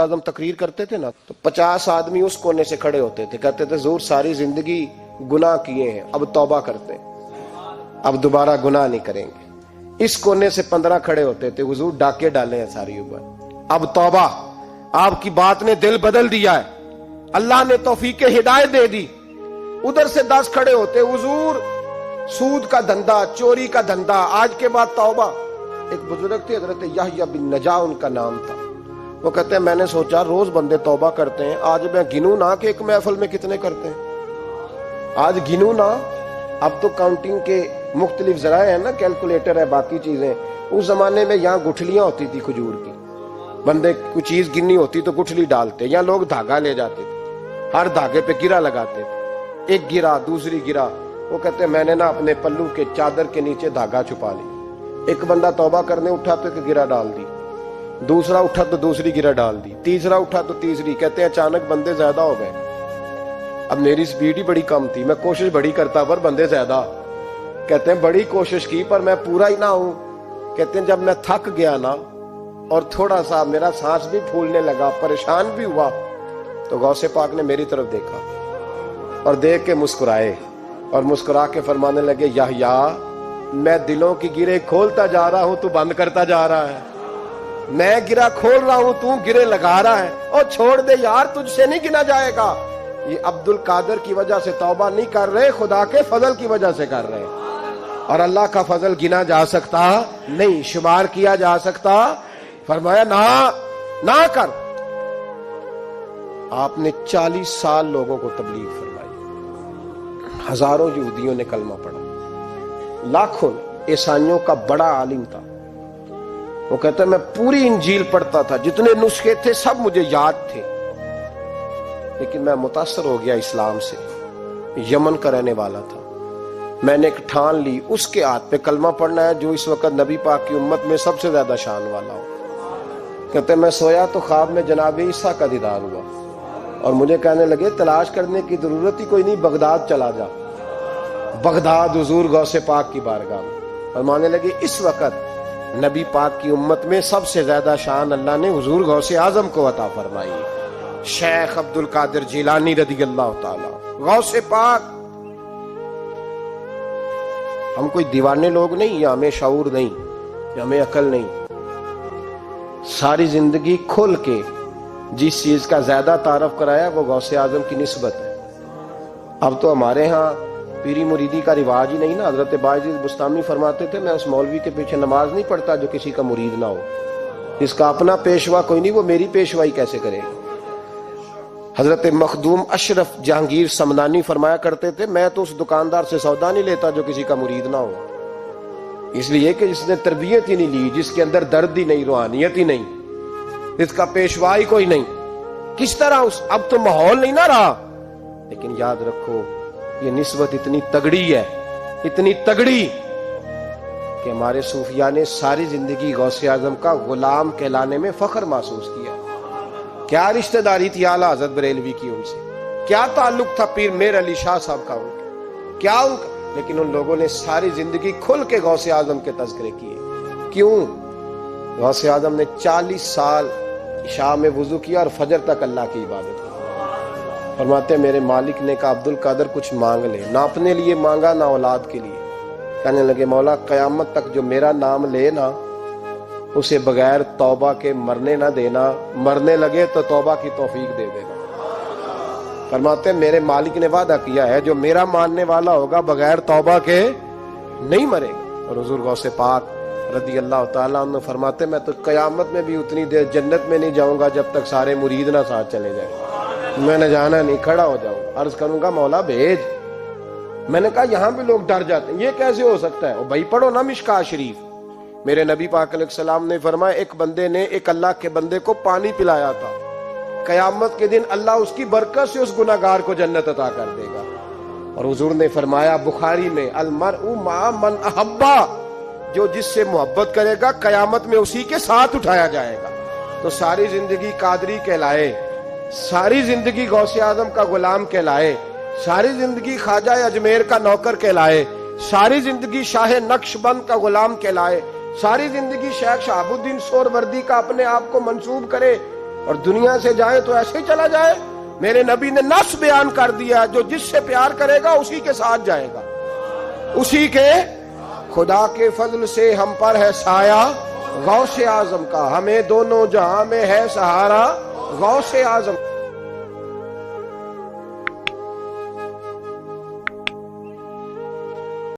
आज़म तकरीर करते थे ना, तो 50 आदमी उस कोने से खड़े होते थे, कहते थे हुजूर सारी जिंदगी गुनाह किए हैं, अब तौबा करते हैं, अब दोबारा गुनाह नहीं करेंगे। इस कोने से 15 खड़े होते थे, हुजूर डाके डाले हैं सारी उम्र, अब तौबा, आपकी बात ने दिल बदल दिया है, अल्लाह ने तौफीक हिदायत दे दी। उधर से 10 खड़े होते, हुजूर सूद का धंधा, चोरी का धंधा, आज के बाद तौबा। एक बुजुर्ग थे हजरत याह्या बिन नजा उनका नाम था, वो कहते हैं मैंने सोचा रोज बंदे तौबा करते हैं, आज मैं गिनूं ना कि एक महफिल में कितने करते हैं, आज गिनूं ना। अब तो काउंटिंग के मुख्तलिफ जराए हैं ना, कैलकुलेटर है, बाकी चीजें। उस जमाने में यहाँ गुठलियां होती थी खजूर की, बंदे कोई चीज गिननी होती तो गुठली डालते, या लोग धागा ले जाते थे, हर धागे पे गिरा लगाते थे, एक गिरा दूसरी गिरा। वो कहते हैं मैंने ना अपने पल्लू के चादर के नीचे धागा छुपा लिया। एक बंदा तौबा करने उठा तो एक गिरा डाल दी, दूसरा उठा तो दूसरी गिरा डाल दी, तीसरा उठा तो तीसरी। कहते हैं अचानक बंदे ज्यादा हो गए, अब मेरी स्पीड ही बड़ी कम थी, मैं कोशिश बड़ी करता पर बंदे ज्यादा। कहते हैं बड़ी कोशिश की पर मैं पूरा ही ना हूं। कहते हैं जब मैं थक गया ना और थोड़ा सा मेरा सांस भी फूलने लगा, परेशान भी हुआ, तो गौसे पाक ने मेरी तरफ देखा और देख के मुस्कुराए और मुस्कुरा के फरमाने लगे, याह्या मैं दिलों की गिरे खोलता जा रहा हूं, तू बंद करता जा रहा है। मैं गिरा खोल रहा हूं, तू गिरे लगा रहा है। और छोड़ दे यार, तुझसे नहीं गिना जाएगा। ये अब्दुल कादिर की वजह से तौबा नहीं कर रहे, खुदा के फजल की वजह से कर रहे। और अल्लाह का फजल गिना जा सकता नहीं, शुमार किया जा सकता। फरमाया ना ना कर। आपने 40 साल लोगों को तबलीग फरमाई, हजारों यहूदियों ने कलमा पढ़ा, लाखों ईसाइयों का बड़ा आलिम था। वो कहता है मैं पूरी इंजील पढ़ता था, जितने नुस्खे थे सब मुझे याद थे, लेकिन मैं मुतासर हो गया इस्लाम से। यमन का रहने वाला था, मैंने एक ठान ली, उसके हाथ पे कलमा पढ़ना है जो इस वक्त नबी पाक की उम्मत में सबसे ज्यादा शान वाला हो। कहते मैं सोया तो ख्वाब में जनाब ईसा का दीदार हुआ और मुझे कहने लगे तलाश करने की जरूरत ही कोई नहीं, बगदाद चला जा। बगदाद हुजूर गौसे पाक की बारगाह में, और मानने लगे इस वक्त नबी पाक की उम्मत में सबसे ज्यादा शान अल्लाह ने हुजूर गौसे आजम को अता फरमाई, शेख अब्दुल कादिर जिलानी रदियल्लाहु ताला गौसे पाक। हम कोई दीवाने लोग नहीं, या हमें शऊर नहीं, या हमें अकल नहीं। सारी जिंदगी खुल के जिस चीज का ज्यादा तारफ कराया वो गौसे आजम की निस्बत है। अब तो हमारे यहाँ पीरी मुरीदी का रिवाज ही नहीं ना। हजरत बायजीद बुस्तामी फरमाते थे मैं उस मौलवी के पीछे नमाज नहीं पढ़ता जो किसी का मुरीद ना हो, इसका अपना पेशवा कोई नहीं, वो मेरी पेशवाई कैसे करेगा। हजरत मखदूम अशरफ जहांगीर समनानी फरमाया करते थे मैं तो उस दुकानदार से सौदा नहीं लेता जो किसी का मुरीद ना हो, इसलिए कि जिसने तरबियत ही नहीं ली, जिसके अंदर दर्द ही नहीं, रूहानियत ही नहीं, इसका पेशवा ही कोई नहीं। किस तरह उस, अब तो माहौल नहीं ना रहा। लेकिन याद रखो ये निस्बत इतनी तगड़ी है, इतनी तगड़ी कि हमारे सूफिया ने सारी जिंदगी गौसे आजम का गुलाम कहलाने में फख्र महसूस किया। क्या रिश्तेदारी थी आला हज़रत बरेलवी की उनसे, क्या ताल्लुक था पीर मेर अली शाह साहब का उनका, क्या उनका, लेकिन उन लोगों ने सारी जिंदगी खुल के गौसे आजम के तज़किरे किए। क्यों? गौसे आजम ने 40 साल शाह में वुजू किया और फजर तक अल्लाह की इबादत की। फरमाते मेरे मालिक ने कहा अब्दुल कादिर कुछ मांग ले, ना अपने लिए मांगा ना औलाद के लिए। कहने लगे मौला कयामत तक जो मेरा नाम ले ना, उसे बगैर तौबा के मरने ना देना, मरने लगे तो तौबा की तौफीक दे देना। फरमाते मेरे मालिक ने वादा किया है जो मेरा मानने वाला होगा बगैर तौबा के नहीं मरेगा। और हुजूर गौसे पाक रदी अल्लाह ताला अन्हु फरमाते मैं तो कयामत में भी उतनी देर जन्नत में नहीं जाऊंगा जब तक सारे मुरीद ना साथ चले जाए। मैंने जाना नहीं, खड़ा हो जाऊंगा, अर्ज करूंगा मौला भेज। मैंने कहा यहाँ भी लोग डर जाते हैं, ये कैसे हो सकता है? भाई पढ़ो ना मिशका शरीफ, मेरे नबी पाक अलैहिस्सलाम ने फरमाया एक बंदे ने एक अल्लाह के बंदे को पानी पिलाया था, कयामत के दिन अल्लाह उसकी बरकत से उस गुनाहगार को जन्नत अता कर देगा। और हुजूर ने फरमाया बुखारी में अलमरउ मा मन अहब्बा, जो जिससे मोहब्बत करेगा कयामत में उसी के साथ उठाया जाएगा। तो सारी जिंदगी कादरी कहलाए, सारी जिंदगी गौसे आजम का गुलाम कहलाए, सारी जिंदगी ख्वाजा अजमेर का नौकर कहलाए, सारी जिंदगी शाह नक्शबंद का गुलाम कहलाए, सारी जिंदगी शेख शहाबुद्दीन सोहरवर्दी का अपने आप को मंसूब करे, اور دنیا سے جائے تو ایسے ہی چلا جائے؟ میرے نبی نے نص بیان کر دیا، جو جس سے پیار کرے گا اسی کے ساتھ جائے گا، اسی کے۔ خدا کے فضل سے ہم پر ہے سایہ غوث اعظم کا، ہمیں دونوں جہاں میں ہے سہارا غوث اعظم۔